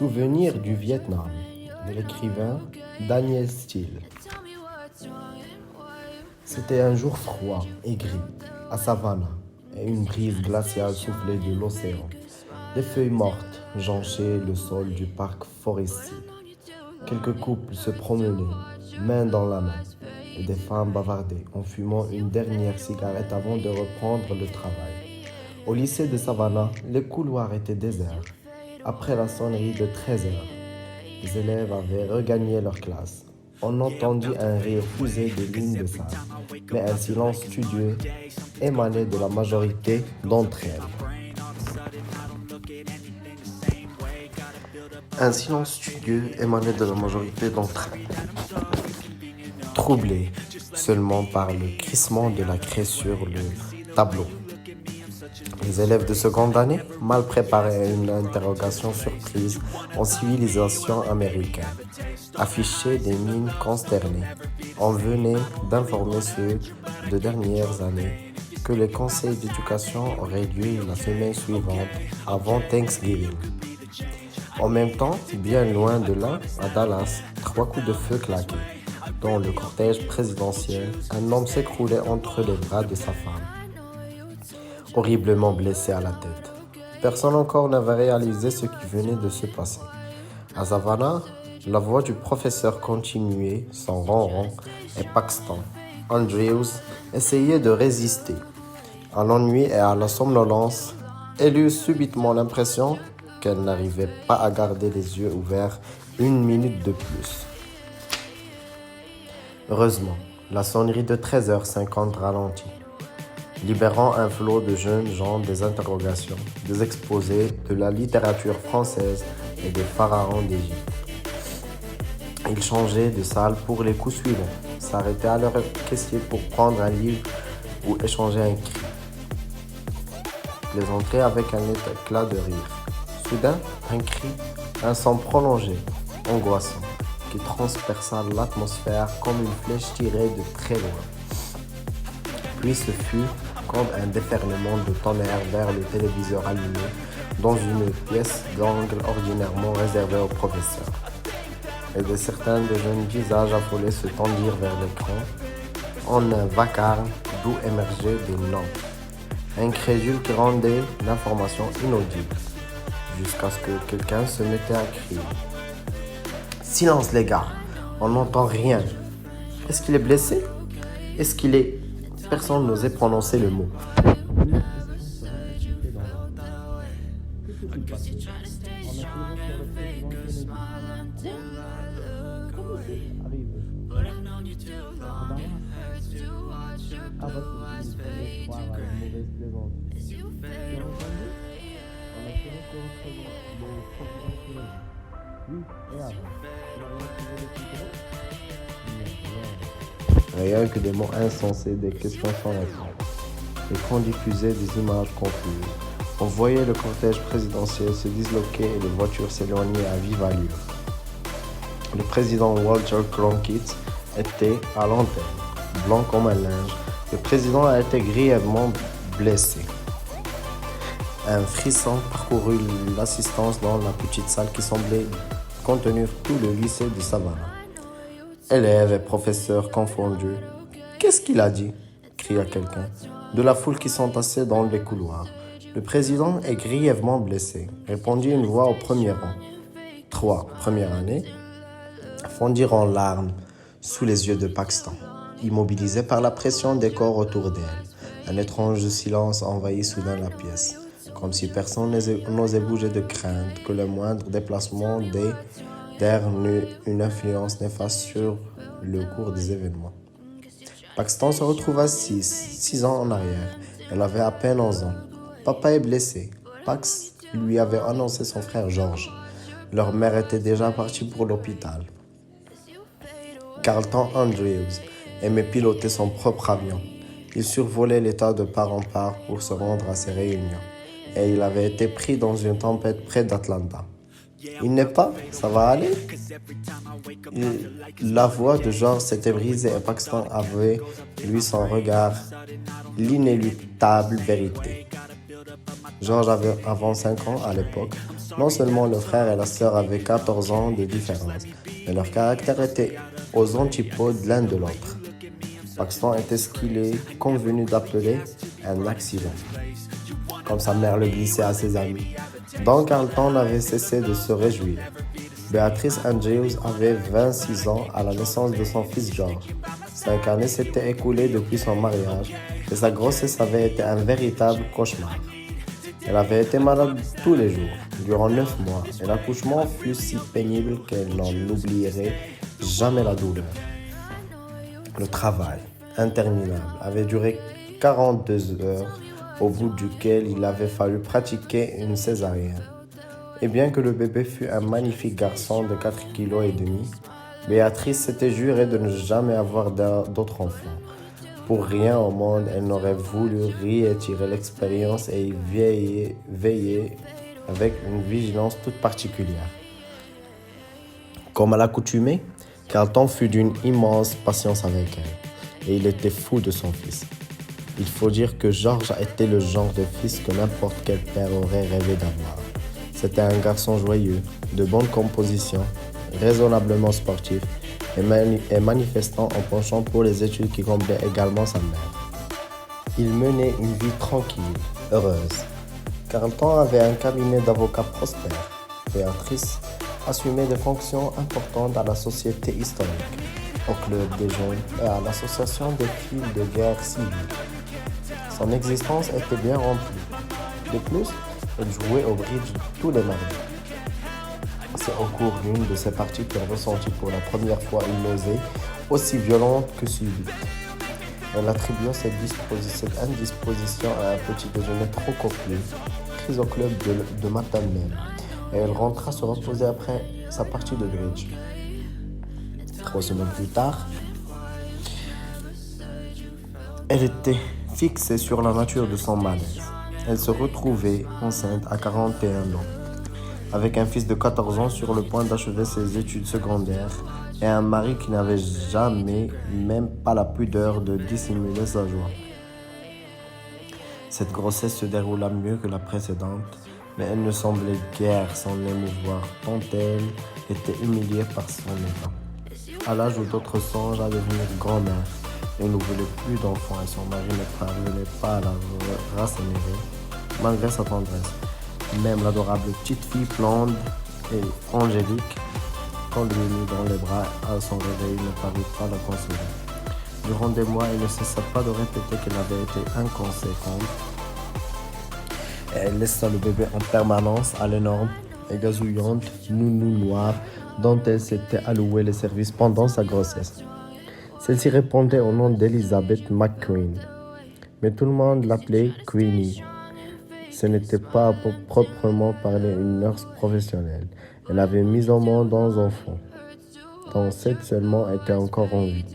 Souvenirs du Vietnam de l'écrivain Daniel Steele. C'était un jour froid et gris à Savannah et une brise glaciale soufflait de l'océan. Des feuilles mortes jonchaient le sol du parc forestier. Quelques couples se promenaient, main dans la main, et des femmes bavardaient en fumant une dernière cigarette avant de reprendre le travail. Au lycée de Savannah, les couloirs étaient déserts. Après la sonnerie de 13 heures, les élèves avaient regagné leur classe. On entendit un rire fusé de lignes de salle, mais un silence studieux émanait de la majorité d'entre elles. Un silence studieux émanait de la majorité d'entre elles, troublé seulement par le crissement de la craie sur le tableau. Les élèves de seconde année, mal préparés à une interrogation surprise en civilisation américaine, affichaient des mines consternées. On venait d'informer ceux de dernières années que les conseils d'éducation auraient lieu la semaine suivante, avant Thanksgiving. En même temps, bien loin de là, à Dallas, 3 coups de feu claquaient. Dans le cortège présidentiel, un homme s'écroulait entre les bras de sa femme, horriblement blessé à la tête. Personne encore n'avait réalisé ce qui venait de se passer. À Savannah, la voix du professeur continuait son ronron et Paxton Andrews essayait de résister. À l'ennui et à la somnolence, elle eut subitement l'impression qu'elle n'arrivait pas à garder les yeux ouverts une minute de plus. Heureusement, la sonnerie de 13h50 ralentit, libérant un flot de jeunes gens des interrogations, des exposés de la littérature française et des pharaons d'Égypte. Ils changeaient de salle pour les coups suivants, s'arrêtaient à leur caissier pour prendre un livre ou échanger un cri. Les entraient avec un éclat de rire. Soudain, un cri, un son prolongé, angoissant, qui transperça l'atmosphère comme une flèche tirée de très loin. Puis ce fut comme un déferlement de tonnerre vers le téléviseur allumé dans une pièce d'angle ordinairement réservée aux professeurs. Et certains de jeunes visages affolés se tendirent vers l'écran en un vacarme d'où émergeaient des noms, incrédules qui rendaient l'information inaudible, jusqu'à ce que quelqu'un se mette à crier. « Silence les gars, on n'entend rien. Est-ce qu'il est blessé? Est-ce qu'il est... » Personne n'osait prononcer le mot. Rien que des mots insensés, des questions sans réponse. L'écran diffusait des images confuses. On voyait le cortège présidentiel se disloquer et les voitures s'éloigner à vive allure. Le président Walter Cronkite était à l'antenne, blanc comme un linge. Le président a été grièvement blessé. Un frisson parcourut l'assistance dans la petite salle qui semblait contenir tout le lycée de Savannah. Élèves et professeurs confondus. « Qu'est-ce qu'il a dit ?» cria quelqu'un, de la foule qui s'entassait dans les couloirs. « Le président est grièvement blessé », répondit une voix au premier rang. 3 premières années fondirent en larmes sous les yeux de Paxton, immobilisé par la pression des corps autour d'elle. Un étrange silence envahit soudain la pièce, comme si personne n'osait bouger de crainte que le moindre déplacement d'air n'eut une influence néfaste sur le cours des événements. Paxton se retrouva 6 ans en arrière. Elle avait à peine 11 ans. Papa est blessé. Pax lui avait annoncé son frère George. Leur mère était déjà partie pour l'hôpital. Carlton Andrews aimait piloter son propre avion. Il survolait l'État de part en part pour se rendre à ses réunions. Et il avait été pris dans une tempête près d'Atlanta. Il n'est pas, ça va aller? La voix de George s'était brisée et Paxton avait, lui, son regard, l'inéluctable vérité. George avait avant 5 ans à l'époque. Non seulement le frère et la sœur avaient 14 ans de différence, mais leur caractère était aux antipodes l'un de l'autre. Paxton était ce qu'il est convenu d'appeler un accident, comme sa mère le glissait à ses amis. Don Carlton n'avait cessé de se réjouir. Beatrice Andrews avait 26 ans à la naissance de son fils George. 5 années s'étaient écoulées depuis son mariage et sa grossesse avait été un véritable cauchemar. Elle avait été malade tous les jours, durant 9 mois, et l'accouchement fut si pénible qu'elle n'en oublierait jamais la douleur. Le travail, interminable, avait duré 42 heures, au bout duquel il avait fallu pratiquer une césarienne. Et bien que le bébé fût un magnifique garçon de 4,5 kg, Béatrice s'était jurée de ne jamais avoir d'autres enfants. Pour rien au monde, elle n'aurait voulu réitérer l'expérience et y veiller avec une vigilance toute particulière. Comme à l'accoutumée, Carlton fut d'une immense patience avec elle, et il était fou de son fils. Il faut dire que George était le genre de fils que n'importe quel père aurait rêvé d'avoir. C'était un garçon joyeux, de bonne composition, raisonnablement sportif et manifestant un penchant pour les études qui comblait également sa mère. Il menait une vie tranquille, heureuse. Carlton avait un cabinet d'avocats prospère. Béatrice assumait des fonctions importantes à la société historique, au club des jeunes et à l'association des filles de guerre civile. Son existence était bien remplie. De plus, elle jouait au bridge tous les mardis. C'est au cours d'une de ces parties qu'elle ressentit pour la première fois une nausée aussi violente que subite. Elle attribuait cette indisposition à un petit déjeuner trop copieux, pris au club de matin même, et elle rentra se reposer après sa partie de bridge. 3 semaines plus tard, elle était fixée sur la nature de son malaise. Elle se retrouvait enceinte à 41 ans, avec un fils de 14 ans sur le point d'achever ses études secondaires et un mari qui n'avait jamais, même pas la pudeur de dissimuler sa joie. Cette grossesse se déroula mieux que la précédente, mais elle ne semblait guère s'en émouvoir tant elle était humiliée par son état. À l'âge où d'autres songent à devenir grand-mère, elle ne voulait plus d'enfants et son mari ne parvenait pas à la rasséréner, malgré sa tendresse. Même l'adorable petite fille blonde et angélique, qu'on lui mit dans les bras à son réveil, ne parut pas la consoler. Durant des mois, elle ne cessa pas de répéter qu'elle avait été inconséquente. Et elle laissa le bébé en permanence à l'énorme et gazouillante nounou noire dont elle s'était alloué les services pendant sa grossesse. Celle-ci répondait au nom d'Elizabeth McQueen, mais tout le monde l'appelait Queenie. Ce n'était pas à proprement parler une nurse professionnelle. Elle avait mis au monde 11 enfants, dont 7 seulement étaient encore en vie.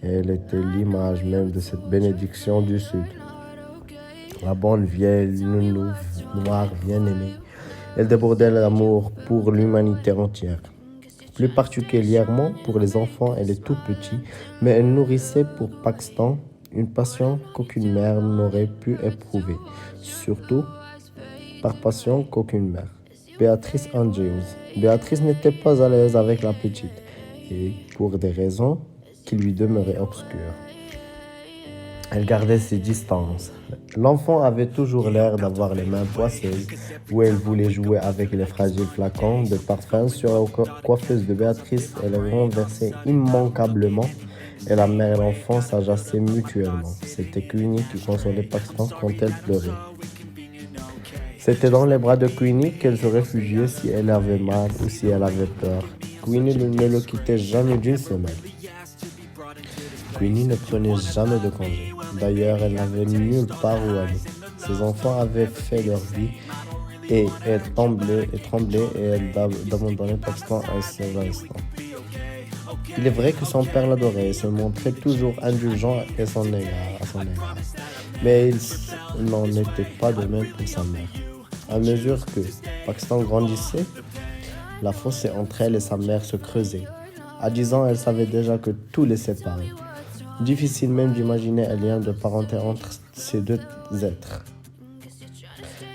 Et elle était l'image même de cette bénédiction du Sud. La bonne vieille nounou noire bien-aimée, elle débordait l'amour pour l'humanité entière. Plus particulièrement pour les enfants et les tout-petits, mais elle nourrissait pour Paxton une passion qu'aucune mère n'aurait pu éprouver, surtout par passion qu'aucune mère. Beatrice Andrews. Beatrice n'était pas à l'aise avec la petite, et pour des raisons qui lui demeuraient obscures. Elle gardait ses distances. L'enfant avait toujours l'air d'avoir les mains poisseuses, où elle voulait jouer avec les fragiles flacons de parfum sur la coiffeuse de Béatrice. Elle renversait immanquablement, et la mère et l'enfant s'ajassaient mutuellement. C'était Queenie qui consolait Paxton quand elle pleurait. C'était dans les bras de Queenie qu'elle se réfugiait si elle avait mal ou si elle avait peur. Queenie ne le quittait jamais d'une semaine. Queenie ne prenait jamais de congé. D'ailleurs, elle n'avait nulle part où aller. Ses enfants avaient fait leur vie et elle tremblait et elle abandonnait Paxton un seul instant. Il est vrai que son père l'adorait et se montrait toujours indulgent à son égard. Mais il n'en était pas de même pour sa mère. À mesure que Paxton grandissait, la fossé entre elle et sa mère se creusait. À 10 ans, elle savait déjà que tout les séparait. Difficile même d'imaginer un lien de parenté entre ces deux êtres.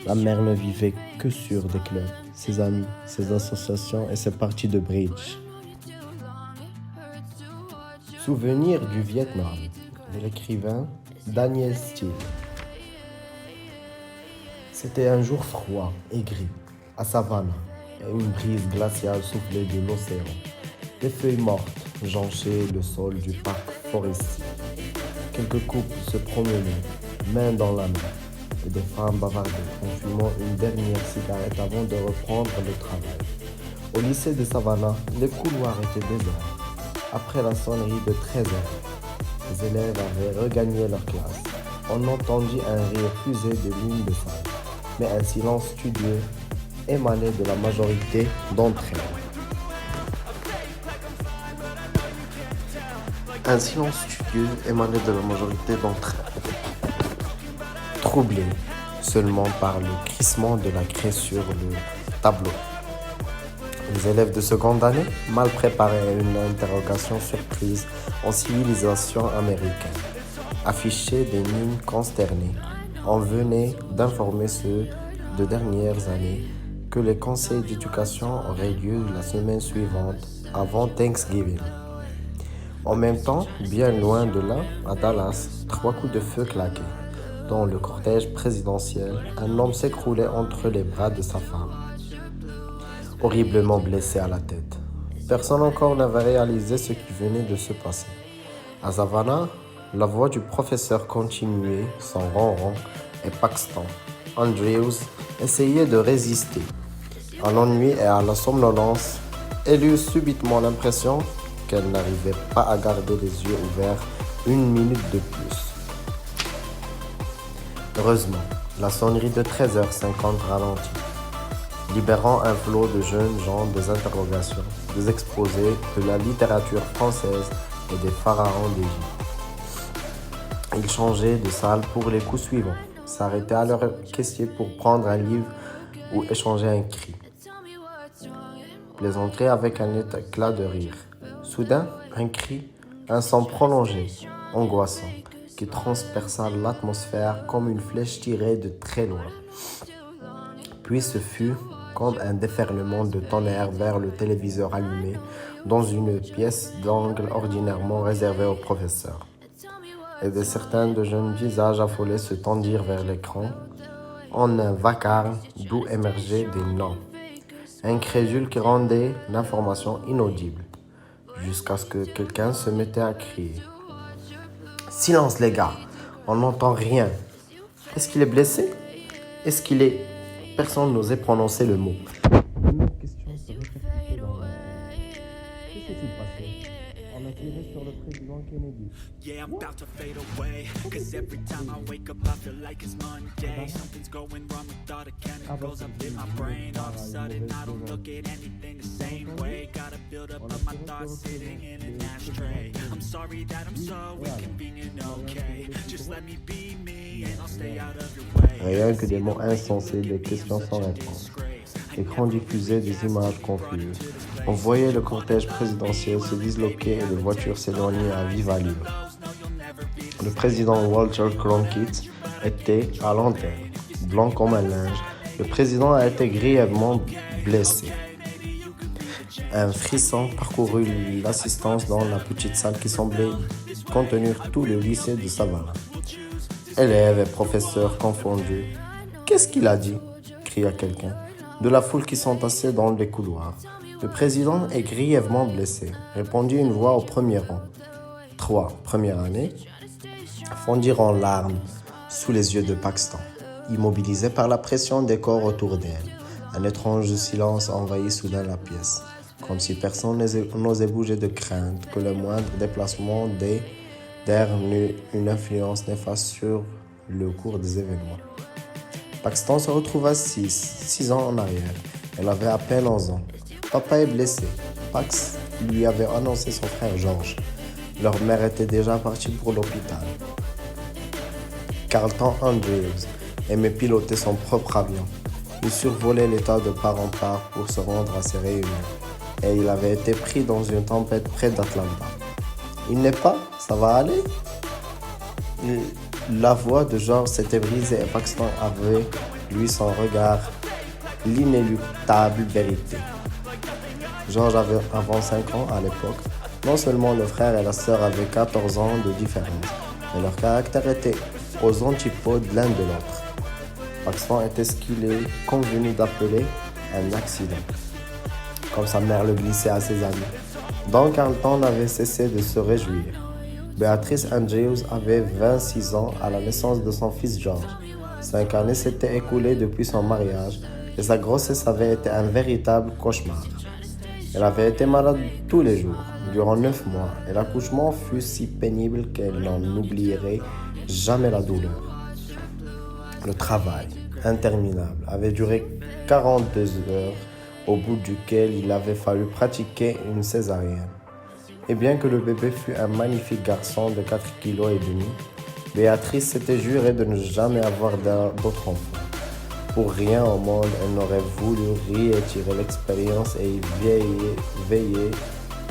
La mère ne vivait que sur des clubs. ses amis, ses associations et ses parties de bridge. Souvenir du Vietnam de l'écrivain Daniel Steele. C'était un jour froid et gris, à Savannah, et une brise glaciale soufflait de l'océan. Des feuilles mortes jonchaient le sol du parc forestier. Quelques couples se promenaient, main dans la main, et des femmes bavardaient en fumant une dernière cigarette avant de reprendre le travail. Au lycée de Savannah, les couloirs étaient déserts. Après la sonnerie de 13 heures, les élèves avaient regagné leur classe. On entendit un rire fusé de l'une des salles, mais un silence studieux émanait de la majorité d'entre elles. Un silence studieux émanait de la majorité d'entre elles, troublé seulement par le crissement de la craie sur le tableau. Les élèves de seconde année, mal préparés à une interrogation surprise en civilisation américaine, affichaient des mines consternées. On venait d'informer ceux de dernières années que les conseils d'éducation auraient lieu la semaine suivante, avant Thanksgiving. En même temps, bien loin de là, à Dallas, 3 coups de feu claquaient. Dans le cortège présidentiel, un homme s'écroulait entre les bras de sa femme, horriblement blessé à la tête. Personne encore n'avait réalisé ce qui venait de se passer. À Savannah, la voix du professeur continuait son ronron et Paxton Andrews essayait de résister. À l'ennui et à la somnolence, elle eut subitement l'impression qu'elle n'arrivait pas à garder les yeux ouverts une minute de plus. Heureusement, la sonnerie de 13h50 ralentit, libérant un flot de jeunes gens des interrogations, des exposés de la littérature française et des pharaons d'Égypte. Ils changeaient de salle pour les coups suivants, s'arrêtaient à leur caissier pour prendre un livre ou échanger un cri. Plaisantaient avec un éclat de rire. Soudain, un cri, un son prolongé, angoissant, qui transperça l'atmosphère comme une flèche tirée de très loin. Puis ce fut comme un déferlement de tonnerre vers le téléviseur allumé dans une pièce d'angle ordinairement réservée aux professeurs. Et certains de jeunes visages affolés se tendirent vers l'écran en un vacarme d'où émergeaient des noms, incrédules qui rendaient l'information inaudible, jusqu'à ce que quelqu'un se mettait à crier. « Silence les gars, on n'entend rien. Est-ce qu'il est blessé? Est-ce qu'il est... » Personne n'osait prononcer le mot. La même question se répercutait dans l'air. Que s'est-il passé? On a tiré sur le président Kennedy. Yeah, I'm about to fade away. Cause every time I wake up, I feel like it's Monday. Something's going wrong with all the chemicals up in my brain. All of a sudden, I don't look at anything the same way. Gotta build up of my thoughts sitting in an ashtray. I'm sorry that I'm so inconvenient, okay? Just let me be me and I'll stay out of your way. Rien que des mots insensés, des questions sans réponse. Écran diffusait des images confuses. On voyait le cortège présidentiel se disloquer et les voitures s'éloigner à vive allure. Le président Walter Cronkite était à l'antenne, blanc comme un linge. Le président a été grièvement blessé. Un frisson parcourut l'assistance dans la petite salle qui semblait contenir tout le lycée de Savannah. Élèves et professeurs confondus. « Qu'est-ce qu'il a dit ?» cria quelqu'un, de la foule qui s'entassait dans les couloirs. « Le président est grièvement blessé », répondit une voix au premier rang. 3, première année, fondirent en larmes sous les yeux de Paxton, immobilisé par la pression des corps autour d'elle. Un étrange silence envahit soudain la pièce, comme si personne n'osait bouger de crainte que le moindre déplacement d'air n'eût une influence néfaste sur le cours des événements. Paxton se retrouva 6 ans en arrière. Elle avait à peine 11 ans. Papa est blessé. Pax lui avait annoncé son frère George. Leur mère était déjà partie pour l'hôpital. Carlton Andrews aimait piloter son propre avion. Il survolait l'état de part en part pour se rendre à ses réunions. Et il avait été pris dans une tempête près d'Atlanta. Il n'est pas? Ça va aller? La voix de George s'était brisée et Paxton avait, lui, son regard l'inéluctable vérité. George avait avant 5 ans à l'époque. Non seulement le frère et la sœur avaient 14 ans de différence, mais leur caractère était aux antipodes l'un de l'autre. Paxton était ce qu'il est convenu d'appeler un accident, comme sa mère le glissait à ses amis, dont Carlton n'avait cessé de se réjouir. Beatrice Andrews avait 26 ans à la naissance de son fils George. 5 années s'étaient écoulées depuis son mariage et sa grossesse avait été un véritable cauchemar. Elle avait été malade tous les jours, durant 9 mois, et l'accouchement fut si pénible qu'elle n'en oublierait jamais la douleur. Le travail, interminable, avait duré 42 heures, au bout duquel il avait fallu pratiquer une césarienne. Et bien que le bébé fût un magnifique garçon de 4,5 kg, Béatrice s'était jurée de ne jamais avoir d'autre enfant. Pour rien au monde, elle n'aurait voulu réitérer l'expérience et y veiller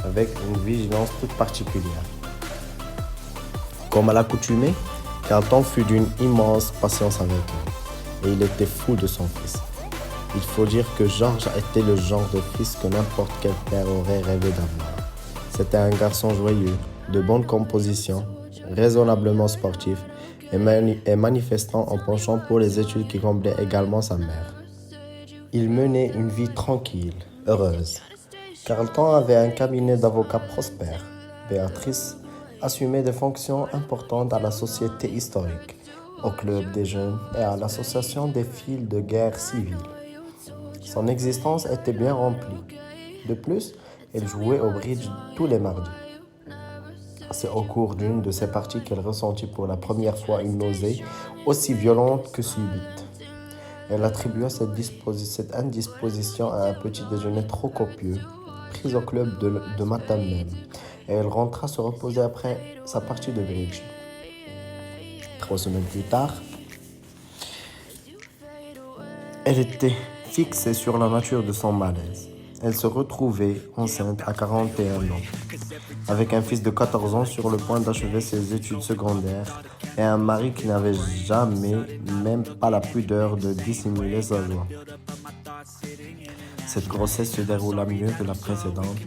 avec une vigilance toute particulière. Comme à l'accoutumée, Carlton fut d'une immense patience avec elle, et il était fou de son fils. Il faut dire que George était le genre de fils que n'importe quel père aurait rêvé d'avoir. C'était un garçon joyeux, de bonne composition, raisonnablement sportif et manifestant un penchant pour les études qui comblait également sa mère. Il menait une vie tranquille, heureuse. Carlton avait un cabinet d'avocats prospère. Béatrice assumait des fonctions importantes à la Société historique, au Club des jeunes et à l'Association des filles de guerre civile. Son existence était bien remplie. De plus, elle jouait au bridge tous les mardis. C'est au cours d'une de ces parties qu'elle ressentit pour la première fois une nausée aussi violente que subite. Elle attribua cette indisposition à un petit déjeuner trop copieux, pris au club de matin même, et elle rentra se reposer après sa partie de bridge. 3 semaines plus tard, elle était fixée sur la nature de son malaise. Elle se retrouvait enceinte à 41 ans, avec un fils de 14 ans sur le point d'achever ses études secondaires et un mari qui n'avait jamais, même pas la pudeur de dissimuler sa joie. Cette grossesse se déroula mieux que la précédente,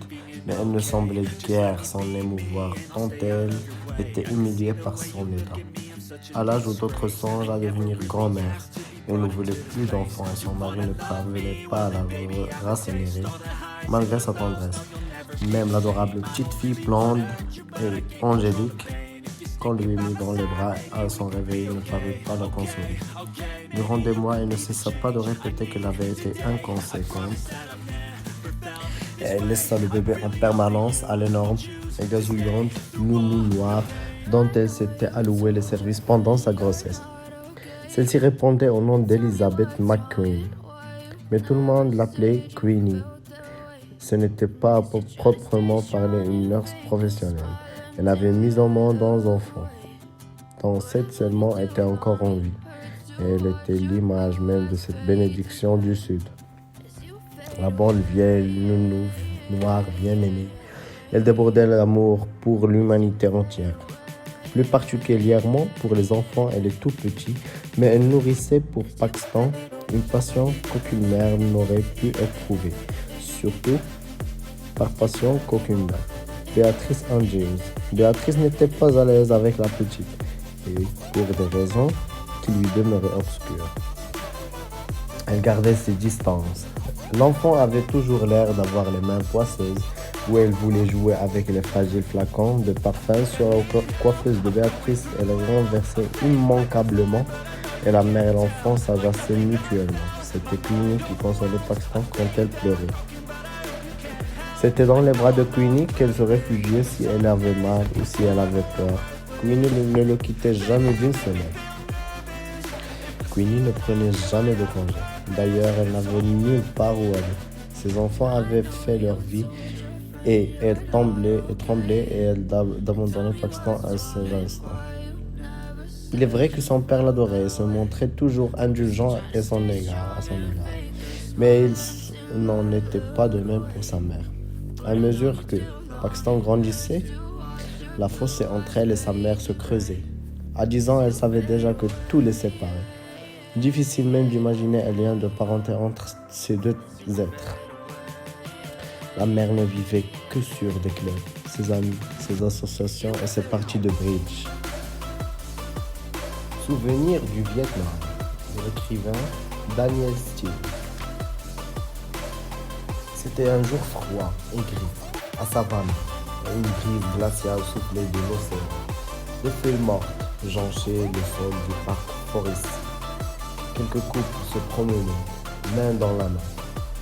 mais elle ne semblait guère s'en émouvoir tant elle était humiliée par son état. À l'âge où d'autres songent à devenir grand-mère, elle ne voulait plus d'enfants et son mari ne parvenait pas à la rasséréner, malgré sa tendresse. Même l'adorable petite fille blonde et angélique qu'on lui mit dans les bras à son réveil ne parut pas la consoler. Durant des mois, elle ne cessa pas de répéter qu'elle avait été inconséquente. Elle laissa le bébé en permanence à l'énorme et gazouillante nounou noire dont elle s'était alloué les services pendant sa grossesse. Celle-ci répondait au nom d'Elizabeth McQueen, mais tout le monde l'appelait Queenie. Ce n'était pas à proprement parler une nurse professionnelle. Elle avait mis au monde 11 enfants, dont 7 seulement étaient encore en vie, et elle était l'image même de cette bénédiction du Sud. La bonne vieille nounou noire bien-aimée, elle débordait l'amour pour l'humanité entière. Plus particulièrement pour les enfants et les tout-petits, mais elle nourrissait pour Paxton une passion qu'aucune mère n'aurait pu éprouver, surtout par passion qu'aucune dame. Beatrice Andrews. Beatrice n'était pas à l'aise avec la petite, et pour des raisons qui lui demeuraient obscures. Elle gardait ses distances. L'enfant avait toujours l'air d'avoir les mains poisseuses, où elle voulait jouer avec les fragiles flacons de parfum sur la coiffeuse de Béatrice. Elle renversait immanquablement et la mère et l'enfant s'ageaçaient mutuellement. C'était Queenie qui consolait Paxton quand elle pleurait. C'était dans les bras de Queenie qu'elle se réfugiait si elle avait mal ou si elle avait peur. Queenie ne le quittait jamais d'une semaine. Queenie ne prenait jamais de congé. D'ailleurs, elle n'avait nulle part où aller. Ses enfants avaient fait leur vie et elle tremblait et elle d'abandonner Paxton à ces instants. Il est vrai que son père l'adorait et se montrait toujours indulgent à son égard. Mais il n'en était pas de même pour sa mère. À mesure que Paxton grandissait, la fossé entre elle et sa mère se creusait. À 10 ans, elle savait déjà que tout les séparait. Difficile même d'imaginer un lien de parenté entre ces deux êtres. La mère ne vivait que sur des clubs, ses amis, ses associations et ses parties de bridge. Souvenir du Vietnam, de l'écrivain Daniel Steele. C'était un jour froid et gris, à Savannah, et une brise glaciale soufflait de l'océan. Des feuilles mortes jonchaient le sol du parc forestier. Quelques couples se promenaient, main dans la main,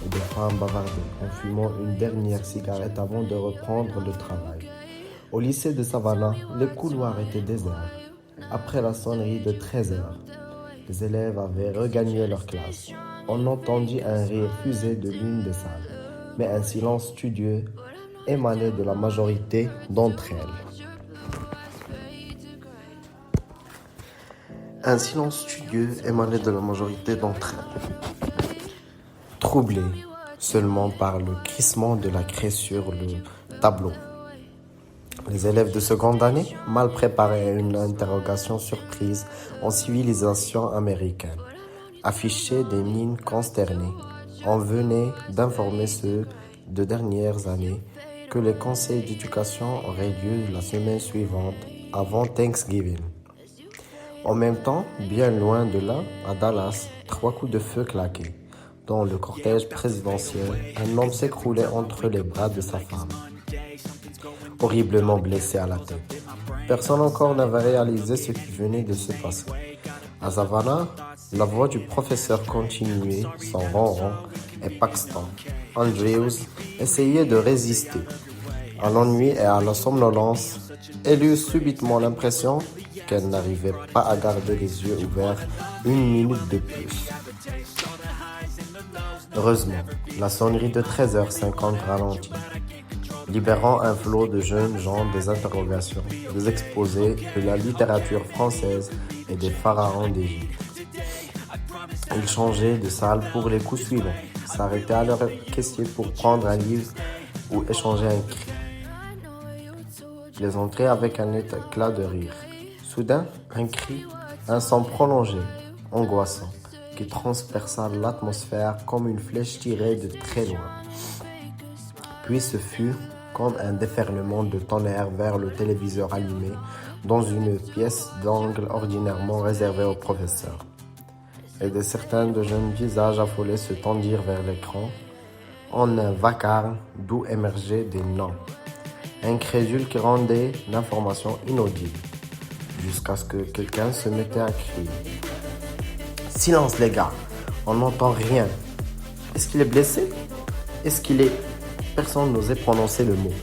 et des femmes bavardaient en fumant une dernière cigarette avant de reprendre le travail. Au lycée de Savannah, les couloirs étaient déserts. Après la sonnerie de 13 heures, les élèves avaient regagné leur classe. On entendit un rire fusé de l'une des salles, mais un silence studieux émanait de la majorité d'entre elles. Un silence studieux émanait de la majorité d'entre elles. Troublés seulement par le crissement de la craie sur le tableau. Les élèves de seconde année, mal préparés à une interrogation surprise en civilisation américaine, affichaient des mines consternées. On venait d'informer ceux de dernières années que les conseils d'éducation auraient lieu la semaine suivante, avant Thanksgiving. En même temps, bien loin de là, à Dallas, 3 coups de feu claquaient. Dans le cortège présidentiel, un homme s'écroulait entre les bras de sa femme, horriblement blessé à la tête. Personne encore n'avait réalisé ce qui venait de se passer. À Savannah, la voix du professeur continuait son ronron et Paxton Andrews essayait de résister. À l'ennui et à la somnolence, elle eut subitement l'impression qu'elle n'arrivait pas à garder les yeux ouverts une minute de plus. Heureusement, la sonnerie de 13h50 ralentit, libérant un flot de jeunes gens des interrogations, des exposés de la littérature française et des pharaons d'Égypte. Ils changeaient de salle pour les coups suivants, s'arrêtaient à leur caissier pour prendre un livre ou échanger un cri. Ils entraient avec un éclat de rire. Soudain, un cri, un son prolongé, angoissant, qui transperça l'atmosphère comme une flèche tirée de très loin. Puis ce fut comme un déferlement de tonnerre vers le téléviseur allumé dans une pièce d'angle ordinairement réservée aux professeurs. Et certains de jeunes visages affolés se tendirent vers l'écran, en un vacarme d'où émergeaient des noms, incrédules qui rendaient l'information inaudible, jusqu'à ce que quelqu'un se mettait à crier. « Silence les gars, on n'entend rien. Est-ce qu'il est blessé? Est-ce qu'il est... » Personne n'osait prononcer le mot.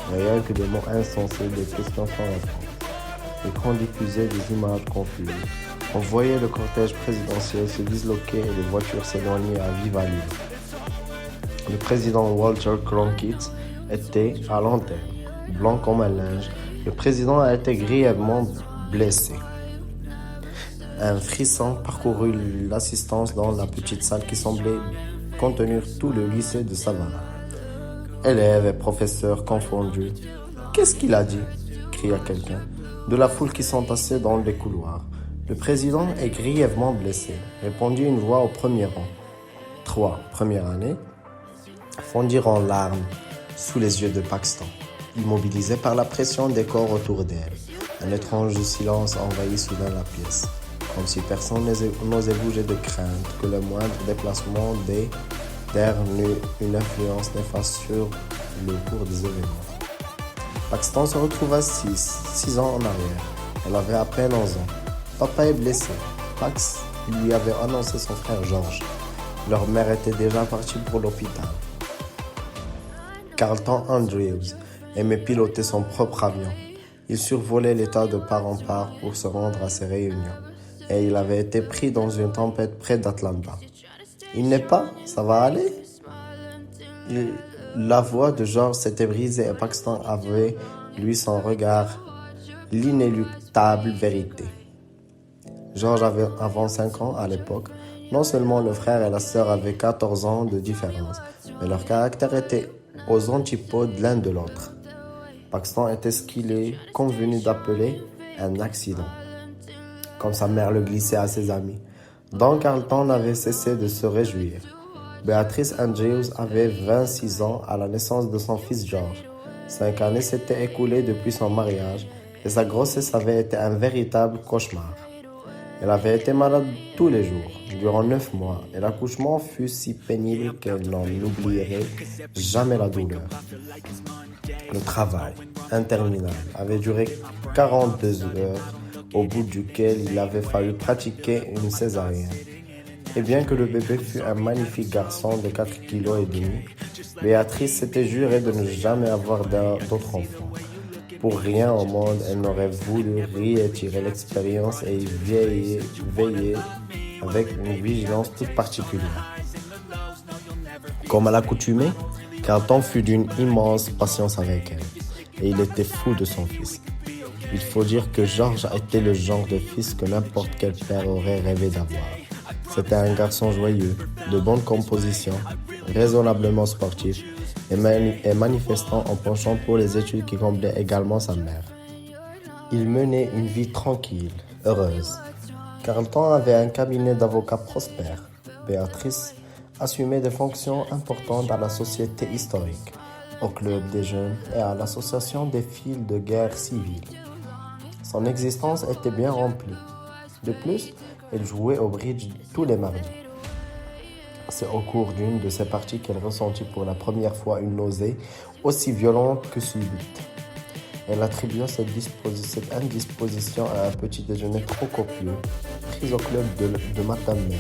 Rien que des mots insensés, des questions sans réponse. L'écran diffusait des images confuses. On voyait le cortège présidentiel se disloquer et les voitures s'éloigner à vive allure. Le président Walter Cronkite était à l'antenne, blanc comme un linge. Le président a été grièvement blessé. Un frisson parcourut l'assistance dans la petite salle qui semblait contenir tout le lycée de Savannah. Élèves et professeurs confondus. « Qu'est-ce qu'il a dit ?» cria quelqu'un, de la foule qui s'entassait dans les couloirs. « Le président est grièvement blessé », répondit une voix au premier rang. 3, première année, fondirent en larmes sous les yeux de Paxton, immobilisé par la pression des corps autour d'elle. Un étrange silence envahit soudain la pièce, comme si personne n'osait bouger de crainte que le moindre déplacement d'air n'eut une influence néfaste sur le cours des événements. Paxton se retrouva 6 ans en arrière. Elle avait à peine 11 ans. Papa est blessé. Pax lui avait annoncé son frère George. Leur mère était déjà partie pour l'hôpital. Carlton Andrews aimait piloter son propre avion. Il survolait l'État de part en part pour se rendre à ses réunions. Et il avait été pris dans une tempête près d'Atlanta. « Il n'est pas? Ça va aller ?» La voix de George s'était brisée et Paxton avait, lui, son regard, l'inéluctable vérité. George avait avant 5 ans à l'époque. Non seulement le frère et la sœur avaient 14 ans de différence, mais leur caractère était aux antipodes l'un de l'autre. Paxton était ce qu'il est convenu d'appeler un accident, comme sa mère le glissait à ses amis. Don Carlton n'avait cessé de se réjouir. Beatrice Andrews avait 26 ans à la naissance de son fils George. 5 années s'étaient écoulées depuis son mariage et sa grossesse avait été un véritable cauchemar. Elle avait été malade tous les jours, durant 9 mois, et l'accouchement fut si pénible qu'elle n'en oublierait jamais la douleur. Le travail, interminable, avait duré 42 heures, au bout duquel il avait fallu pratiquer une césarienne. Et bien que le bébé fût un magnifique garçon de 4,5 kg, Béatrice s'était jurée de ne jamais avoir d'autres enfants. Pour rien au monde, elle n'aurait voulu réitérer l'expérience et y veiller avec une vigilance toute particulière. Comme à l'accoutumée, Carlton fut d'une immense patience avec elle, et il était fou de son fils. Il faut dire que George était le genre de fils que n'importe quel père aurait rêvé d'avoir. C'était un garçon joyeux, de bonne composition, raisonnablement sportif et manifestant en penchant pour les études qui comblaient également sa mère. Il menait une vie tranquille, heureuse. Carlton avait un cabinet d'avocats prospère. Béatrice assumait des fonctions importantes à la Société historique, au Club des jeunes et à l'Association des fils de guerre civile. Son existence était bien remplie. De plus, elle jouait au bridge tous les mardis. C'est au cours d'une de ces parties qu'elle ressentit pour la première fois une nausée aussi violente que subite. Elle attribua cette indisposition à un petit déjeuner trop copieux, pris au club de matin même,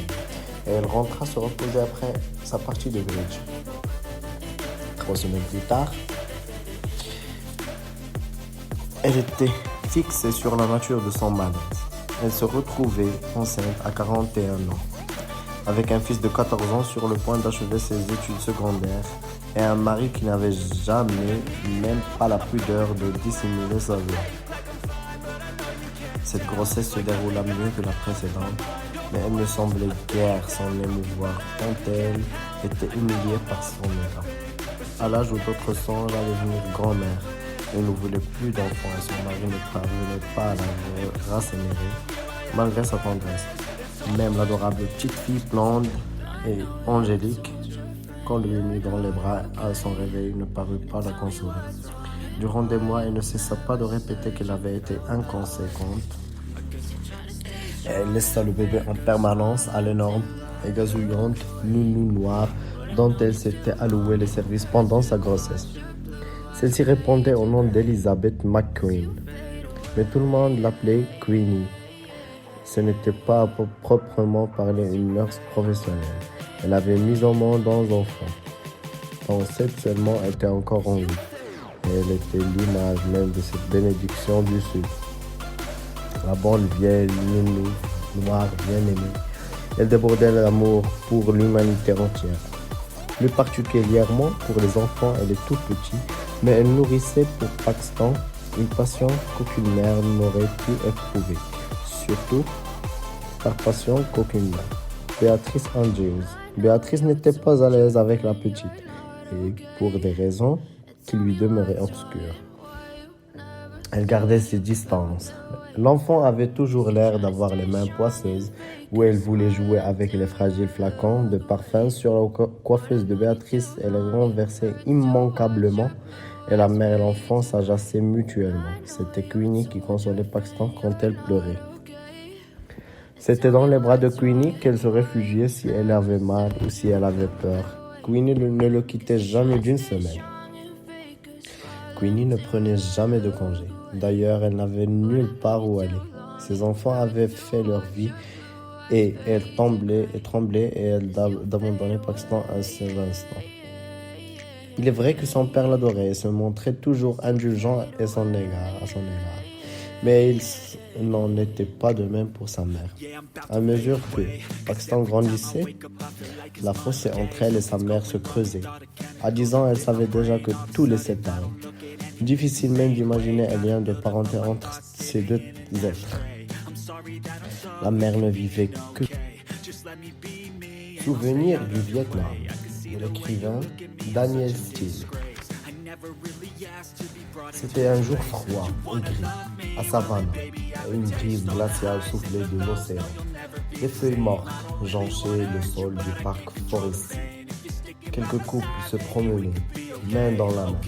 et elle rentra se reposer après sa partie de bridge. 3 semaines plus tard, elle était fixée sur la nature de son malaise. Elle se retrouvait enceinte à 41 ans, avec un fils de 14 ans sur le point d'achever ses études secondaires et un mari qui n'avait jamais, même pas la pudeur de dissimuler sa vie. Cette grossesse se déroula mieux que la précédente, mais elle ne semblait guère s'en émouvoir tant elle était humiliée par son état. À l'âge où d'autres songent à devenir grand-mère, elle ne voulait plus d'enfants et son mari ne parvenait pas à la rassénérer, malgré sa tendresse. Même l'adorable petite fille blonde et angélique qu'on lui mit dans les bras à son réveil ne parut pas la consoler. Durant des mois, elle ne cessa pas de répéter qu'elle avait été inconséquente. Elle laissa le bébé en permanence à l'énorme et gazouillante nounou noire dont elle s'était alloué les services pendant sa grossesse. Celle-ci répondait au nom d'Elizabeth McQueen, mais tout le monde l'appelait Queenie. Ce n'était pas à proprement parler une nurse professionnelle. Elle avait mis au monde 11 enfants, dont 7 seulement étaient encore en vie. Et elle était l'image même de cette bénédiction du Sud. La bonne vieille nounou noire bien-aimée. Elle débordait d'amour pour l'humanité entière. Plus particulièrement pour les enfants et les tout petits, mais elle nourrissait pour Paxton une passion qu'aucune mère n'aurait pu éprouver. Surtout par passion qu'aucune mère. Beatrice Andrews. Beatrice n'était pas à l'aise avec la petite, et pour des raisons qui lui demeuraient obscures. Elle gardait ses distances. L'enfant avait toujours l'air d'avoir les mains poisseuses, où elle voulait jouer avec les fragiles flacons de parfum sur la coiffeuse de Béatrice et les renversait immanquablement, et la mère et l'enfant s'ajassaient mutuellement. C'était Queenie qui consolait Paxton quand elle pleurait. C'était dans les bras de Queenie qu'elle se réfugiait si elle avait mal ou si elle avait peur. Queenie ne le quittait jamais d'une semaine. Queenie ne prenait jamais de congé. D'ailleurs, elle n'avait nulle part où aller. Ses enfants avaient fait leur vie et elle tremblait et elle d'abandonner Paxton un seul instant. Il est vrai que son père l'adorait et se montrait toujours indulgent à son égard. Mais il n'en était pas de même pour sa mère. À mesure que Paxton grandissait, la fossé entre elle et sa mère se creusait. À 10 ans, elle savait déjà que tout les sépare. Difficile même d'imaginer un lien de parenté entre ces deux êtres. La mère ne vivait que souvenir du Vietnam, de l'écrivain Daniel Steele. C'était un jour froid et gris, à Savannah, et une brise glaciale soufflait de l'océan. Des feuilles mortes jonchaient le sol du parc forestier. Quelques couples se promenaient, main dans la main,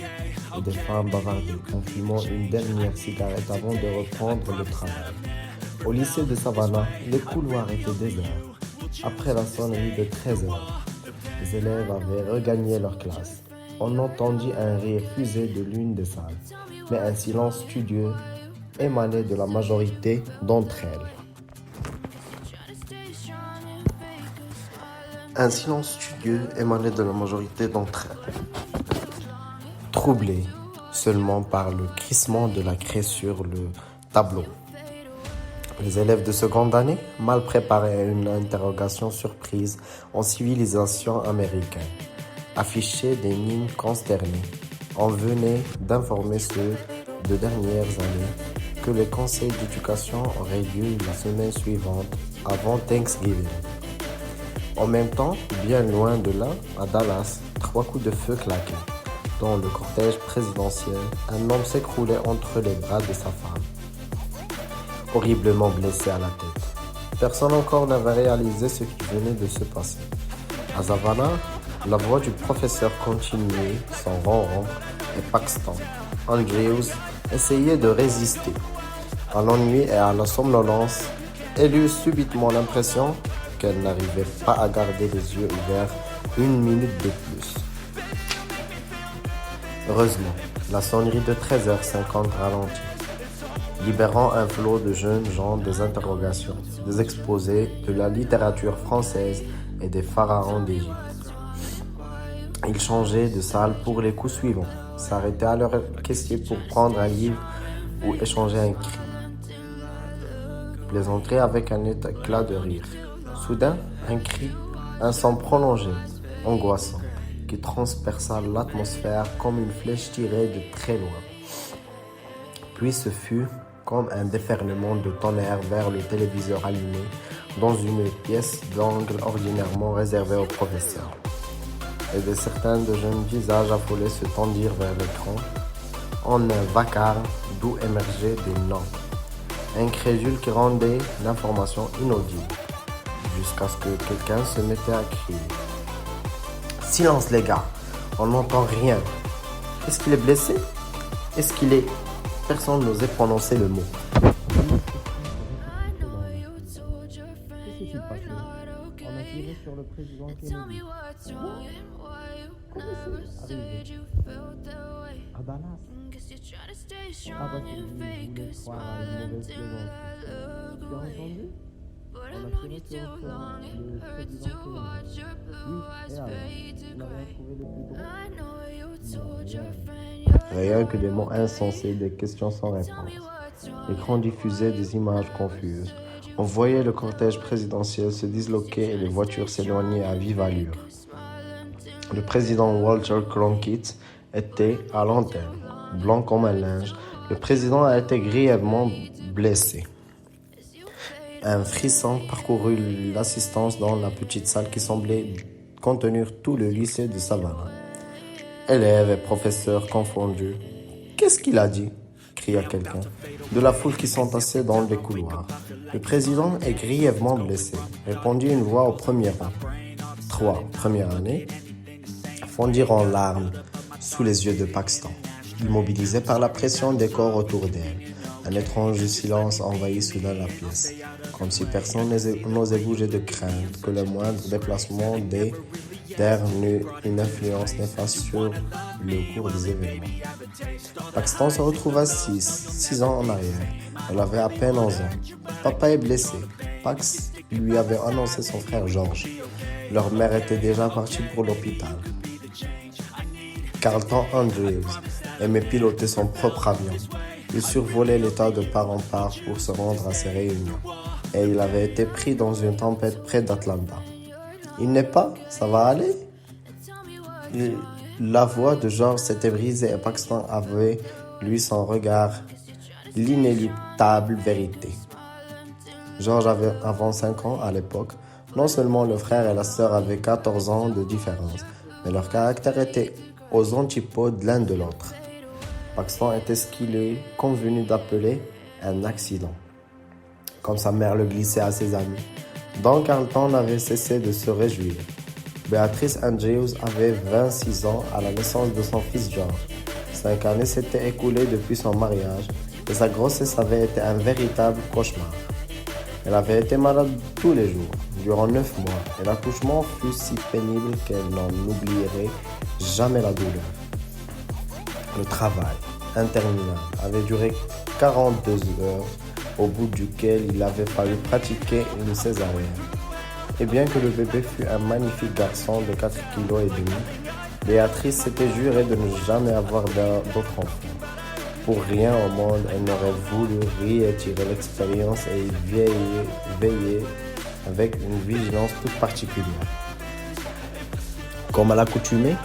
et des femmes bavardaient en fumant une dernière cigarette avant de reprendre le travail. Au lycée de Savannah, les couloirs étaient déserts. Après la sonnerie de 13 heures, les élèves avaient regagné leur classe. On entendit un rire fusé de l'une des salles, mais un silence studieux émanait de la majorité d'entre elles. Un silence studieux émanait de la majorité d'entre elles. Troublés seulement par le crissement de la craie sur le tableau. Les élèves de seconde année, mal préparés à une interrogation surprise en civilisation américaine, affichaient des mines consternées. On venait d'informer ceux de dernières années que le conseil d'éducation aurait lieu la semaine suivante, avant Thanksgiving. En même temps, bien loin de là, à Dallas, 3 coups de feu claquaient. Dans le cortège présidentiel, un homme s'écroulait entre les bras de sa femme, horriblement blessé à la tête. Personne encore n'avait réalisé ce qui venait de se passer. À Savannah, la voix du professeur continuait son ronron et Paxton Andrews essayait de résister. À l'ennui et à la somnolence, elle eut subitement l'impression qu'elle n'arrivait pas à garder les yeux ouverts une minute de plus. Heureusement, la sonnerie de 13h50 ralentit, libérant un flot de jeunes gens des interrogations, des exposés de la littérature française et des pharaons d'Égypte. Ils changeaient de salle pour les coups suivants, s'arrêtaient à leur caissier pour prendre un livre ou échanger un cri, plaisantaient avec un éclat de rire. Soudain, un cri, un son prolongé, angoissant, qui transperça l'atmosphère comme une flèche tirée de très loin. Puis ce fut comme un déferlement de tonnerre vers le téléviseur allumé dans une pièce d'angle ordinairement réservée aux professeurs. Et de certains de jeunes visages affolés se tendirent vers l'écran en un vacarme d'où émergeaient des noms, incrédules qui rendaient l'information inaudible, jusqu'à ce que quelqu'un se mettait à crier. « Silence les gars, on n'entend rien. Est-ce qu'il est blessé? Est-ce qu'il est... » Personne n'osait prononcer le mot. Sur le président Kennedy. Comment c'est arrivé? À Dallas. Ah bah tu voulais croire à une mauvaise plaisanterie. Tu as entendu? On a tiré sur le président Kennedy. Oui, et alors? On a rien trouvé de plus drôle? Rien que des mots insensés, des questions sans réponse. L'écran diffusait des images confuses. On voyait le cortège présidentiel se disloquer et les voitures s'éloigner à vive allure. Le président Walter Cronkite était à l'antenne, blanc comme un linge. Le président a été grièvement blessé. Un frisson parcourut l'assistance dans la petite salle qui semblait contenir tout le lycée de Savannah. Élèves et professeurs confondus. « Qu'est-ce qu'il a dit ?» cria quelqu'un, de la foule qui s'entassait dans les couloirs. « Le président est grièvement blessé », répondit une voix au premier rang. 3 premières années fondirent en larmes sous les yeux de Paxton, immobilisé par la pression des corps autour d'elle. Un étrange silence envahit soudain la pièce, comme si personne n'osait bouger de crainte que le moindre déplacement d'air n'eût une influence néfaste sur le cours des événements. Paxton se retrouva 6 ans en arrière. Elle avait à peine 11 ans. Papa est blessé. Pax lui avait annoncé son frère George. Leur mère était déjà partie pour l'hôpital. Carlton Andrews aimait piloter son propre avion. Il survolait l'État de part en part pour se rendre à ses réunions. Et il avait été pris dans une tempête près d'Atlanta. « Il n'est pas? Ça va aller ?» La voix de Georges s'était brisée et Paxton avait, lui, son regard, l'inéluctable vérité. Georges avait avant 5 ans à l'époque. Non seulement le frère et la sœur avaient 14 ans de différence, mais leur caractère était aux antipodes l'un de l'autre. Paxton était ce qu'il est convenu d'appeler un accident, comme sa mère le glissait à ses amis, dont Carlton n'avait cessé de se réjouir. Beatrice Andrews avait 26 ans à la naissance de son fils George. 5 années s'étaient écoulées depuis son mariage et sa grossesse avait été un véritable cauchemar. Elle avait été malade tous les jours, durant 9 mois, et l'accouchement fut si pénible qu'elle n'en oublierait jamais la douleur. Le travail, interminable, avait duré 42 heures, au bout duquel il avait fallu pratiquer une césarienne. Et bien que le bébé fût un magnifique garçon de 4,5 kg, Béatrice s'était jurée de ne jamais avoir d'autre enfant. Pour rien au monde, elle n'aurait voulu réitérer l'expérience et y veiller avec une vigilance toute particulière. Comme à l'accoutumée,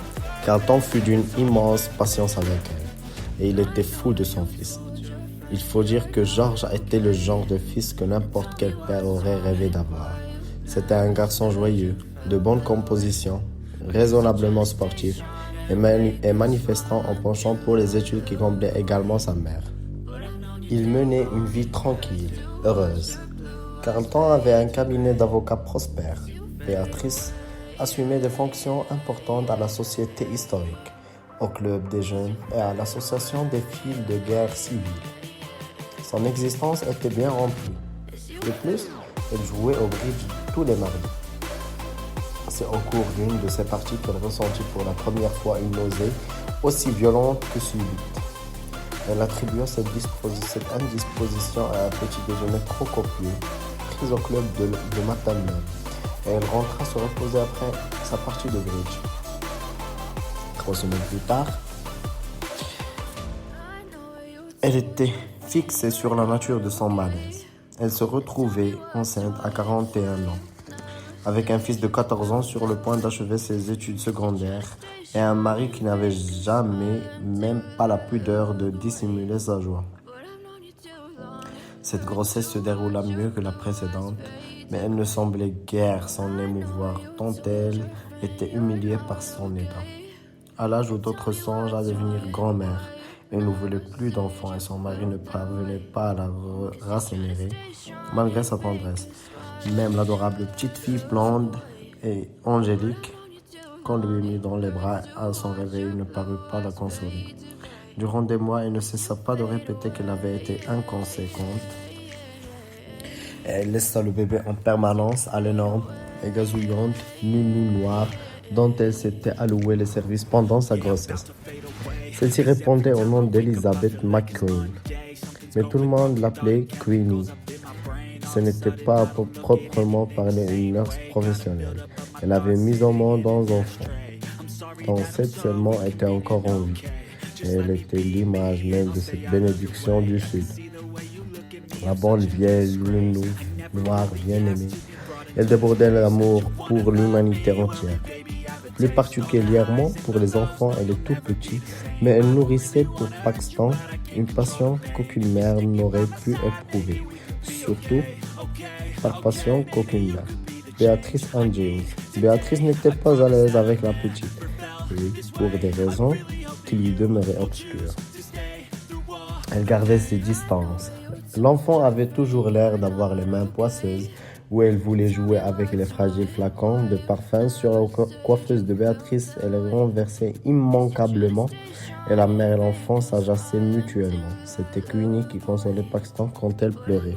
Carlton fut d'une immense patience avec elle, et il était fou de son fils. Il faut dire que Georges était le genre de fils que n'importe quel père aurait rêvé d'avoir. C'était un garçon joyeux, de bonne composition, raisonnablement sportif, et manifestant un penchant pour les études qui comblait également sa mère. Il menait une vie tranquille, heureuse. Carlton avait un cabinet d'avocats prospère. Béatrice assumait des fonctions importantes à la Société historique, au Club des jeunes et à l'Association des filles de guerre civile. Son existence était bien remplie. De plus, elle jouait au bridge tous les mardis. C'est au cours d'une de ces parties qu'elle ressentit pour la première fois une nausée aussi violente que subite. Elle attribua cette indisposition à un petit déjeuner trop copieux, pris au club de matin même, et elle rentra se reposer après sa partie de bridge. 3 semaines plus tard, elle était fixée sur la nature de son malaise. Elle se retrouvait enceinte à 41 ans, avec un fils de 14 ans sur le point d'achever ses études secondaires et un mari qui n'avait jamais, même pas la pudeur de dissimuler sa joie. Cette grossesse se déroula mieux que la précédente, mais elle ne semblait guère s'en émouvoir tant elle était humiliée par son état. À l'âge où d'autres songent à devenir grand-mère, elle ne voulait plus d'enfants et son mari ne parvenait pas à la rassénérer, malgré sa tendresse. Même l'adorable petite fille blonde et angélique qu'on lui mit dans les bras à son réveil ne parut pas la consoler. Durant des mois, elle ne cessa pas de répéter qu'elle avait été inconséquente. Elle laissa le bébé en permanence à l'énorme et gazouillante nounou noire dont elle s'était alloué les services pendant sa grossesse. Celle-ci répondait au nom d'Elizabeth McQueen, mais tout le monde l'appelait Queenie. Ce n'était pas proprement parler une nurse professionnelle. Elle avait mis au monde 11 enfants, dont 7 seulement étaient encore en vie. Et elle était l'image même de cette bénédiction du Sud. La bonne vieille nounou noire bien-aimée. Elle débordait l'amour pour l'humanité entière. Plus particulièrement pour les enfants et les tout-petits, mais elle nourrissait pour Paxton une passion qu'aucune mère n'aurait pu éprouver. Surtout par passion qu'aucune mère. Béatrice Andrews. Béatrice n'était pas à l'aise avec la petite, et pour des raisons qui lui demeuraient obscures. Elle gardait ses distances. L'enfant avait toujours l'air d'avoir les mains poisseuses, où elle voulait jouer avec les fragiles flacons de parfum sur la coiffeuse de Béatrice. Elle les renversait immanquablement, et la mère et l'enfant s'ajassaient mutuellement. C'était Queenie qui consolait Paxton quand elle pleurait.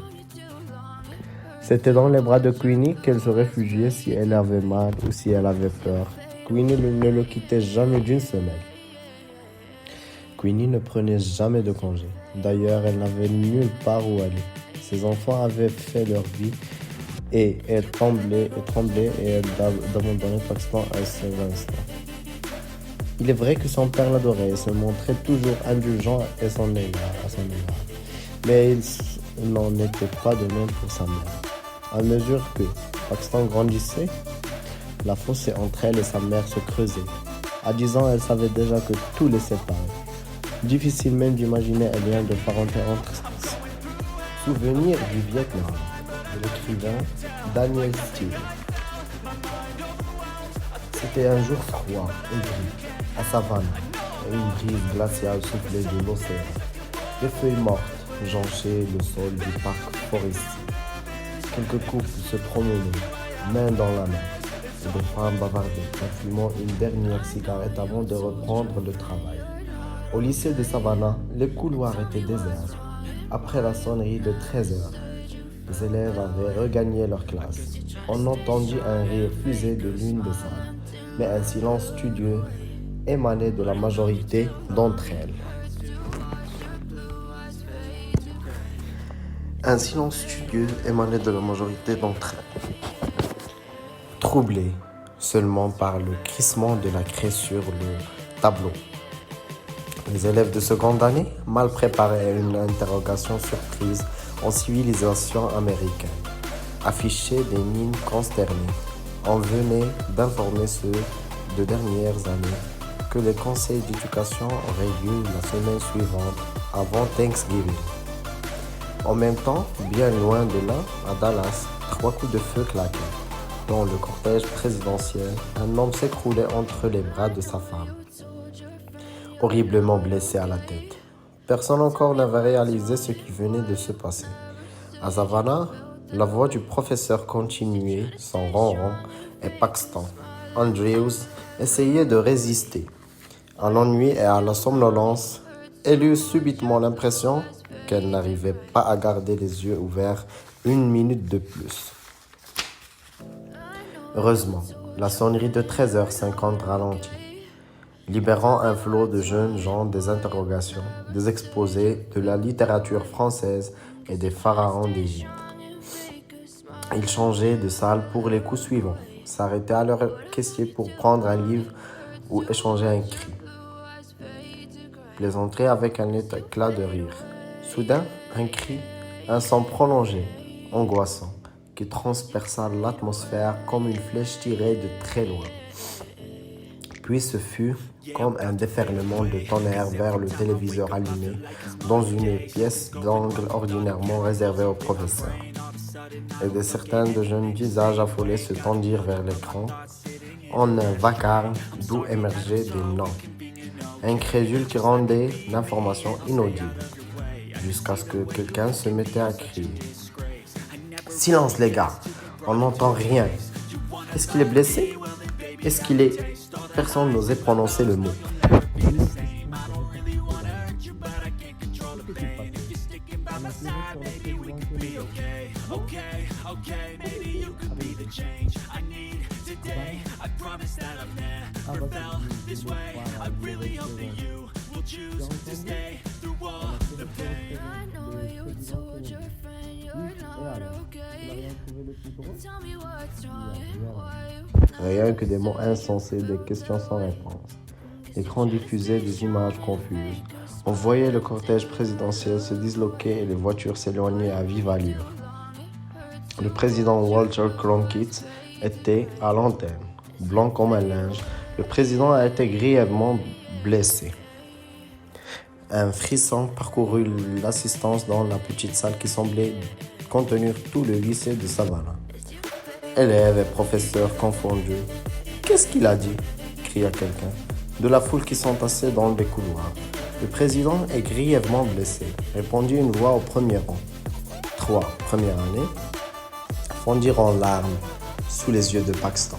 C'était dans les bras de Queenie qu'elle se réfugiait si elle avait mal ou si elle avait peur. Queenie ne le quittait jamais d'une semelle. Queenie ne prenait jamais de congé. D'ailleurs, elle n'avait nulle part où aller. Ses enfants avaient fait leur vie et elle tremblait et elle abandonnait Paxton à ses instants. Il est vrai que son père l'adorait et se montrait toujours indulgent à son égard. Mais il n'en était pas de même pour sa mère. À mesure que Paxton grandissait, la fossé entre elle et sa mère se creusait. À 10 ans, elle savait déjà que tout les séparait. Difficile même d'imaginer un lien de parenté entre eux. Souvenir du Vietnam, de l'écrivain Daniel Steele. C'était un jour froid et gris, à Savannah, et une brise glaciale soufflait de l'océan. Des feuilles mortes jonchaient le sol du parc forestier. Quelques couples se promenaient, main dans la main, et des femmes bavardaient, en fumant une dernière cigarette avant de reprendre le travail. Au lycée de Savannah, les couloirs étaient déserts. Après la sonnerie de 13 heures, les élèves avaient regagné leur classe. On entendit un rire fusé de l'une des salles, mais un silence studieux émanait de la majorité d'entre elles. Un silence studieux émanait de la majorité d'entre elles. Troublés seulement par le crissement de la craie sur le tableau. Les élèves de seconde année, mal préparés à une interrogation surprise en civilisation américaine, affichaient des mines consternées. On venait d'informer ceux de dernières années que les conseils d'éducation auraient lieu la semaine suivante, avant Thanksgiving. En même temps, bien loin de là, à Dallas, 3 coups de feu claquaient. Dans le cortège présidentiel, un homme s'écroulait entre les bras de sa femme, horriblement blessé à la tête. Personne encore n'avait réalisé ce qui venait de se passer. À Savannah, la voix du professeur continuait son ronron et Paxton Andrews essayait de résister. À l'ennui et à la somnolence, elle eut subitement l'impression qu'elle n'arrivait pas à garder les yeux ouverts une minute de plus. Heureusement, la sonnerie de 13h50 ralentit, libérant un flot de jeunes gens des interrogations, des exposés de la littérature française et des pharaons d'Égypte. Ils changeaient de salle pour les coups suivants, s'arrêtaient à leur caissier pour prendre un livre ou échanger un cri, plaisantaient avec un éclat de rire. Soudain, un cri, un son prolongé, angoissant, qui transperça l'atmosphère comme une flèche tirée de très loin. Puis ce fut comme un déferlement de tonnerre vers le téléviseur allumé dans une pièce d'angle ordinairement réservée aux professeurs. Et de certains de jeunes visages affolés se tendirent vers l'écran en un vacarme d'où émergeaient des noms, incrédules qui rendaient l'information inaudible, jusqu'à ce que quelqu'un se mettait à crier. « Silence les gars, on n'entend rien. Est-ce qu'il est blessé? Est-ce qu'il est... » Personne n'osait prononcer le mot. Rien que des mots insensés, des questions sans réponse. L'écran diffusait des images confuses. On voyait le cortège présidentiel se disloquer et les voitures s'éloigner à vive allure. Le président Walter Cronkite était à l'antenne, blanc comme un linge. Le président a été grièvement blessé. Un frisson parcourut l'assistance dans la petite salle qui semblait contenir tout le lycée de Savannah. Élèves et professeurs confondus. « Qu'est-ce qu'il a dit ?» cria quelqu'un, de la foule qui s'entassait dans les couloirs. « Le président est grièvement blessé », répondit une voix au premier rang. 3, première année, fondirent en larmes sous les yeux de Paxton,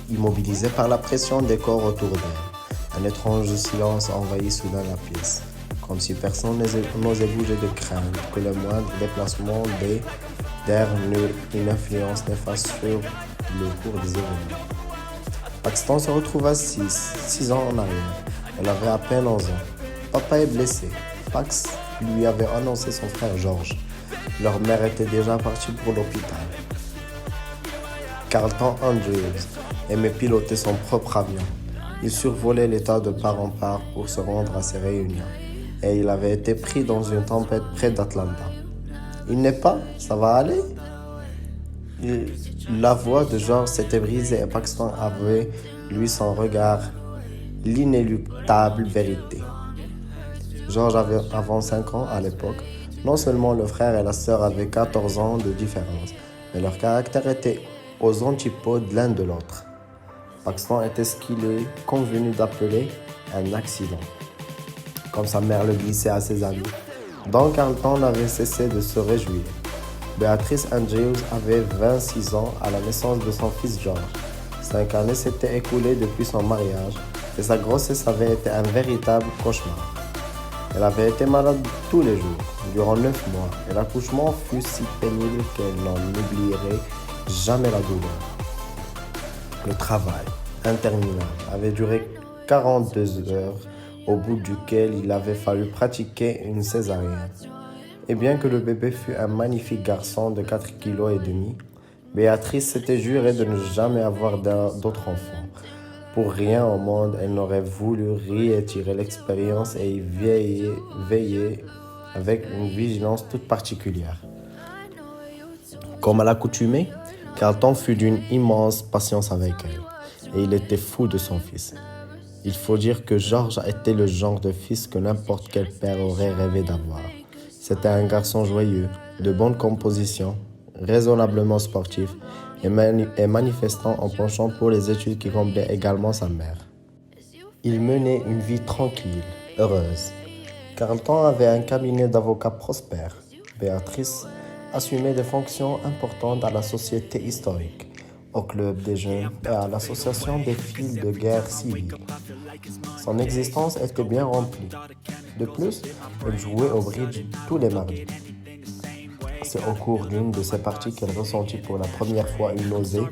immobilisé par la pression des corps autour d'elle. Un étrange silence envahit soudain la pièce, comme si personne n'osait bouger de crainte que le moindre déplacement d'air n'eut une influence néfaste sur le cours des événements. Paxton se retrouva 6 ans en arrière. Elle avait à peine 11 ans. Papa est blessé. Pax lui avait annoncé son frère George. Leur mère était déjà partie pour l'hôpital. Carlton Andrews aimait piloter son propre avion. Il survolait l'État de part en part pour se rendre à ses réunions. Et il avait été pris dans une tempête près d'Atlanta. Il n'est pas, ça va aller? La voix de George s'était brisée et Paxton avait, lui, son regard l'inéluctable vérité. Georges avait avant 5 ans à l'époque. Non seulement le frère et la sœur avaient 14 ans de différence, mais leur caractère était aux antipodes l'un de l'autre. Paxton était ce qu'il est convenu d'appeler un accident, comme sa mère le glissait à ses amis, dont Carlton n'avait cessé de se réjouir. Beatrice Andrews avait 26 ans à la naissance de son fils George. 5 années s'étaient écoulées depuis son mariage et sa grossesse avait été un véritable cauchemar. Elle avait été malade tous les jours, durant 9 mois, et l'accouchement fut si pénible qu'elle n'en oublierait jamais la douleur. Le travail, interminable, avait duré 42 heures, au bout duquel il avait fallu pratiquer une césarienne. Et bien que le bébé fût un magnifique garçon de 4,5 kg, Béatrice s'était jurée de ne jamais avoir d'autres enfants. Pour rien au monde, elle n'aurait voulu réitérer l'expérience et y veiller avec une vigilance toute particulière. Comme à l'accoutumée, Carlton fut d'une immense patience avec elle, et il était fou de son fils. Il faut dire que George était le genre de fils que n'importe quel père aurait rêvé d'avoir. C'était un garçon joyeux, de bonne composition, raisonnablement sportif et manifestant en penchant pour les études qui comblaient également sa mère. Il menait une vie tranquille, heureuse. Carlton avait un cabinet d'avocats prospère. Béatrice assumait des fonctions importantes à la Société historique, au club des jeunes et à l'association des filles de guerre civile. Son existence était bien remplie. De plus, elle jouait au bridge tous les mardis. C'est au cours d'une de ces parties qu'elle ressentit pour la première fois une nausée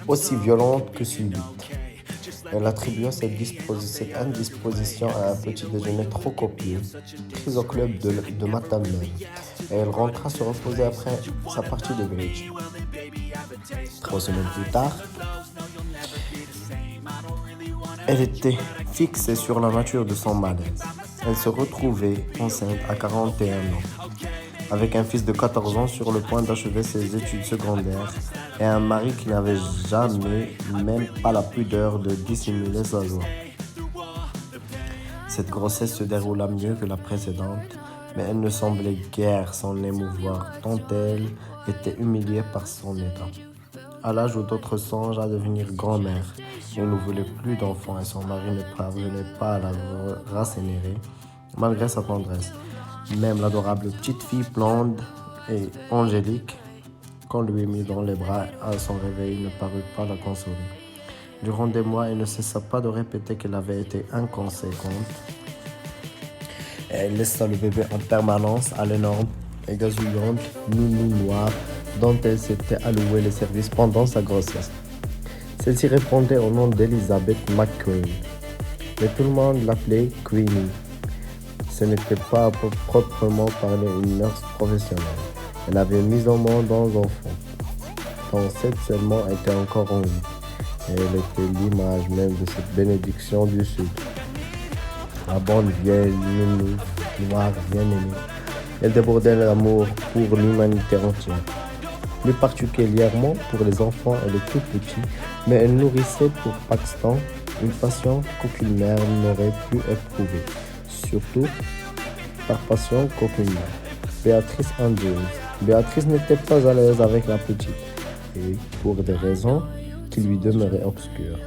aussi violente que subite. Elle attribua cette indisposition à un petit déjeuner trop copieux, pris au club de Madame Nunn, et elle rentra se reposer après sa partie de bridge. 3 semaines plus tard, elle était fixée sur la nature de son malaise. Elle se retrouvait enceinte à 41 ans, avec un fils de 14 ans sur le point d'achever ses études secondaires et un mari qui n'avait jamais, même pas la pudeur de dissimuler sa joie. Cette grossesse se déroula mieux que la précédente, mais elle ne semblait guère s'en émouvoir tant elle était humiliée par son état. À l'âge où d'autres songent à devenir grand-mère, elle ne voulait plus d'enfants et son mari ne parvenait pas à la rassénérer, malgré sa tendresse. Même l'adorable petite fille blonde et angélique qu'on lui mit dans les bras à son réveil ne parut pas la consoler. Durant des mois, elle ne cessa pas de répéter qu'elle avait été inconséquente. Elle laissa le bébé en permanence à l'énorme et gazouillante nounou noire dont elle s'était alloué les services pendant sa grossesse. Celle-ci répondait au nom d'Elizabeth McQueen, mais tout le monde l'appelait Queenie. Ce n'était pas proprement parler une nurse professionnelle. Elle avait mis au monde 11 enfants, dont 7 seulement étaient encore en vie. Et elle était l'image même de cette bénédiction du Sud. La bonne vieille nounou noire bien-aimée. Elle débordait d'amour pour l'humanité entière. Plus particulièrement pour les enfants et les tout petits, mais elle nourrissait pour Paxton une passion qu'aucune mère n'aurait pu éprouver. Surtout par passion qu'aucune mère. Béatrice Andrews. Béatrice n'était pas à l'aise avec la petite, et pour des raisons qui lui demeuraient obscures.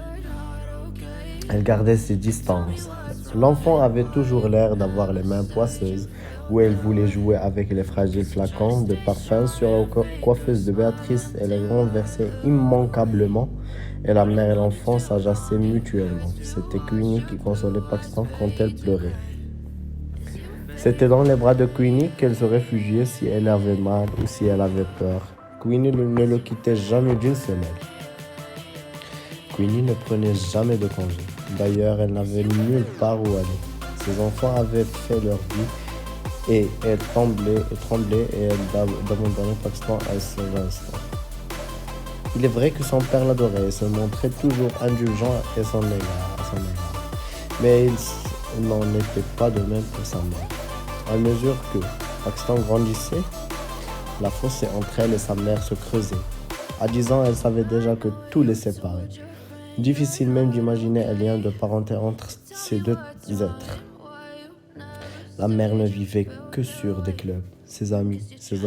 Elle gardait ses distances. L'enfant avait toujours l'air d'avoir les mains poisseuses, où elle voulait jouer avec les fragiles flacons de parfum sur la coiffeuse de Béatrice et les renversait immanquablement, et la mère et l'enfant s'ajassaient mutuellement. C'était Queenie qui consolait Paxton quand elle pleurait. C'était dans les bras de Queenie qu'elle se réfugiait si elle avait mal ou si elle avait peur. Queenie ne le quittait jamais d'une semelle. Queenie ne prenait jamais de congé. D'ailleurs, elle n'avait nulle part où aller. Ses enfants avaient fait leur vie et elle tremblait et elle abandonnait Paxton à ses instants. Il est vrai que son père l'adorait et se montrait toujours indulgent à son égard. Mais il n'en était pas de même pour sa mère. À mesure que Paxton grandissait, la fossé entre elle et sa mère se creusait. À 10 ans, elle savait déjà que tout les séparait. Difficile même d'imaginer un lien de parenté entre ces deux êtres. La mère ne vivait que sur des clubs, ses amis, ses